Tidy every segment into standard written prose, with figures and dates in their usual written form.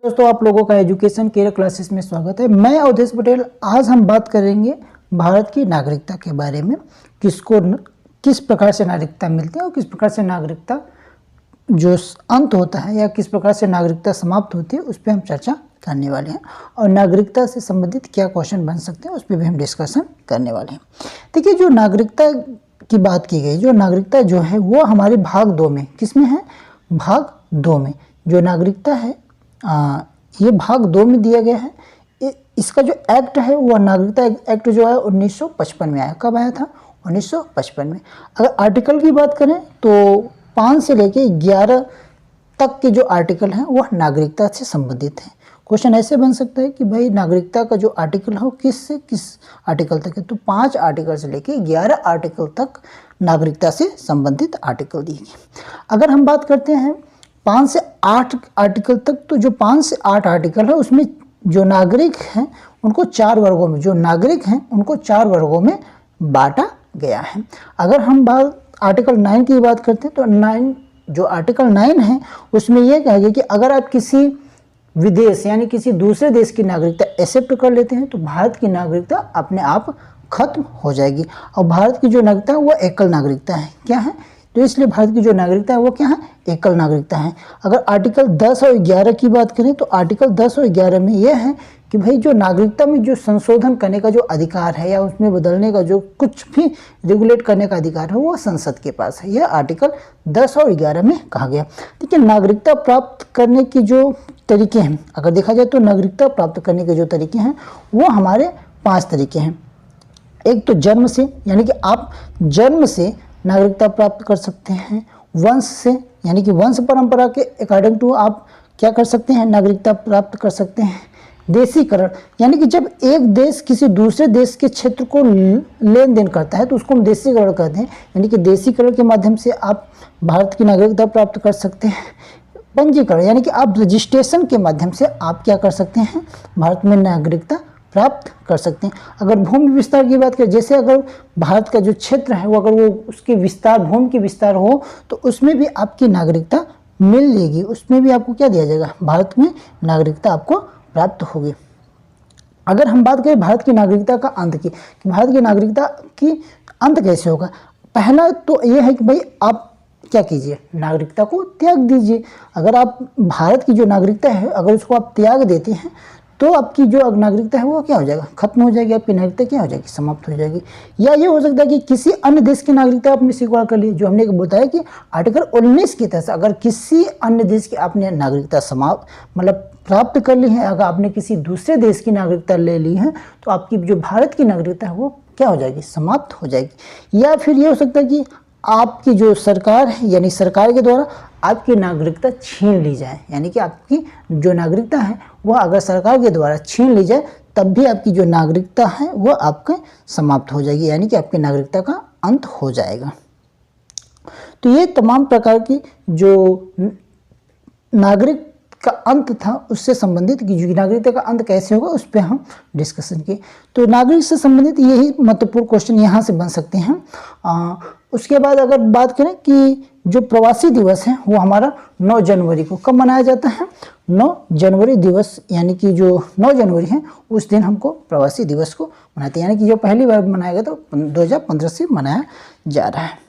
दोस्तों, आप लोगों का एजुकेशन केयर क्लासेस में स्वागत है। मैं अवधेश पटेल। आज हम बात करेंगे भारत की नागरिकता के बारे में, किस प्रकार से नागरिकता मिलती है और किस प्रकार से नागरिकता जो अंत होता है या किस प्रकार से नागरिकता समाप्त होती है, उस पर हम चर्चा करने वाले हैं। और नागरिकता से संबंधित क्या क्वेश्चन बन सकते हैं, उस पर भी हम डिस्कशन करने वाले हैं। देखिए, जो नागरिकता की बात की गई, जो नागरिकता जो है वो हमारे भाग 2 में, किसमें है? भाग 2 में जो नागरिकता है ये भाग 2 में दिया गया है। इसका जो एक्ट है वो नागरिकता एक्ट जो है 1955 में आया। कब आया था? 1955 में। अगर आर्टिकल की बात करें तो 5 से लेके 11 तक के जो आर्टिकल हैं वह नागरिकता से संबंधित हैं। क्वेश्चन ऐसे बन सकता है कि भाई नागरिकता का जो आर्टिकल है वो किस से किस आर्टिकल तक है, तो 5 आर्टिकल से लेके 11 आर्टिकल तक नागरिकता से संबंधित आर्टिकल दिए गए। अगर हम बात करते हैं 5 से 8 आर्टिकल तक, तो जो 5 से 8 आर्टिकल है उसमें जो नागरिक हैं उनको 4 वर्गों में, जो नागरिक हैं उनको 4 वर्गों में बांटा गया है। अगर हम बात आर्टिकल 9 की बात करते हैं तो जो आर्टिकल 9 है उसमें यह कहा गया कि अगर आप किसी विदेश यानी किसी दूसरे देश की नागरिकता एक्सेप्ट कर लेते हैं तो भारत की नागरिकता अपने आप खत्म हो जाएगी। और भारत की जो नागरिकता है वो एकल नागरिकता है। क्या है? तो इसलिए भारत की जो नागरिकता है वो क्या है? एकल नागरिकता है। अगर आर्टिकल 10 और 11 की बात करें तो आर्टिकल 10 और 11 में यह है कि भाई जो नागरिकता में जो संशोधन करने का जो अधिकार है या उसमें बदलने का जो कुछ भी रेगुलेट करने का अधिकार है वो संसद के पास है। यह आर्टिकल 10 और 11 में कहा गया। देखिए, नागरिकता प्राप्त करने की जो तरीके हैं, अगर देखा जाए तो नागरिकता प्राप्त करने के जो तरीके हैं वो हमारे 5 तरीके हैं। एक तो जन्म से, यानी कि आप जन्म से नागरिकता प्राप्त कर सकते हैं। वंश से, यानी कि वंश परंपरा के अकॉर्डिंग टू आप क्या कर सकते हैं? नागरिकता प्राप्त कर सकते हैं। देशीकरण, यानी कि जब एक देश किसी दूसरे देश के क्षेत्र को लेन देन करता है तो उसको हम देशीकरण कहते हैं। यानी कि देशीकरण के माध्यम से आप भारत की नागरिकता प्राप्त कर सकते हैं। पंजीकरण, यानी कि आप रजिस्ट्रेशन के माध्यम से आप क्या कर सकते हैं? भारत में नागरिकता प्राप्त कर सकते हैं। अगर भूमि विस्तार की बात करें, जैसे अगर भारत का जो क्षेत्र है वो अगर वो उसके विस्तार, भूमि के विस्तार हो तो उसमें भी आपकी नागरिकता मिल जाएगी। उसमें भी आपको क्या दिया जाएगा? भारत में नागरिकता आपको प्राप्त होगी। अगर हम बात करें भारत की नागरिकता का अंत की, कि भारत की नागरिकता की अंत कैसे होगा, पहला तो यह है कि भाई आप क्या कीजिए? नागरिकता को त्याग दीजिए। अगर आप भारत की जो नागरिकता है अगर उसको आप त्याग देते हैं तो आपकी जो नागरिकता है वो क्या हो जाएगा? खत्म हो जाएगी। आपकी नागरिकता क्या हो जाएगी? समाप्त हो जाएगी। या ये हो सकता है कि किसी अन्य देश की नागरिकता आपने स्वीकार कर ली, जो हमने बताया कि आर्टिकल 19 के तहत अगर किसी अन्य देश की आपने नागरिकता प्राप्त कर ली है, अगर आपने किसी दूसरे देश की नागरिकता ले ली है तो आपकी जो भारत की नागरिकता है वो क्या हो जाएगी? समाप्त हो जाएगी। या फिर ये हो सकता है कि आपकी जो सरकार है यानी सरकार के द्वारा आपकी नागरिकता छीन ली जाए, यानी कि आपकी जो नागरिकता है वह अगर सरकार के द्वारा छीन ली जाए तब भी आपकी जो नागरिकता है वह आपके समाप्त हो जाएगी, यानी कि आपकी नागरिकता का अंत हो जाएगा। तो ये तमाम प्रकार की जो नागरिक का अंत था उससे संबंधित कि नागरिकता का अंत कैसे होगा उस पर हम डिस्कशन किए। तो नागरिक से संबंधित यही महत्वपूर्ण क्वेश्चन यहाँ से बन सकते हैं। उसके बाद अगर बात करें कि जो प्रवासी दिवस है वो हमारा 9 जनवरी को कब मनाया जाता है? 9 जनवरी दिवस, यानी कि जो 9 जनवरी है उस दिन हमको प्रवासी दिवस को मनाते हैं, यानी कि जो पहली बार मनाया गया तो 2015 से मनाया जा रहा है।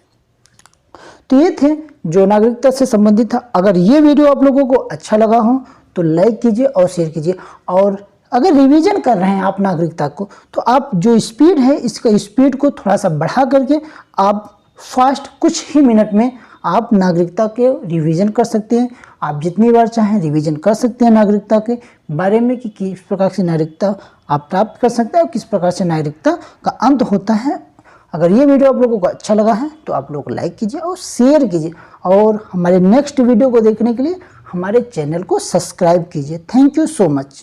तो ये थे जो नागरिकता से संबंधित था। अगर ये वीडियो आप लोगों को अच्छा लगा हो तो लाइक कीजिए और शेयर कीजिए। और अगर रिवीजन कर रहे हैं आप नागरिकता को तो आप जो स्पीड है इसका स्पीड को थोड़ा सा बढ़ा करके आप फास्ट कुछ ही मिनट में आप नागरिकता के रिवीजन कर सकते हैं। आप जितनी बार चाहें रिवीजन कर सकते हैं नागरिकता के बारे में कि किस प्रकार से नागरिकता आप प्राप्त कर सकते हैं और किस प्रकार से नागरिकता का अंत होता है। अगर ये वीडियो आप लोगों को अच्छा लगा है तो आप लोग लाइक कीजिए और शेयर कीजिए, और हमारे नेक्स्ट वीडियो को देखने के लिए हमारे चैनल को सब्सक्राइब कीजिए। Thank you so much.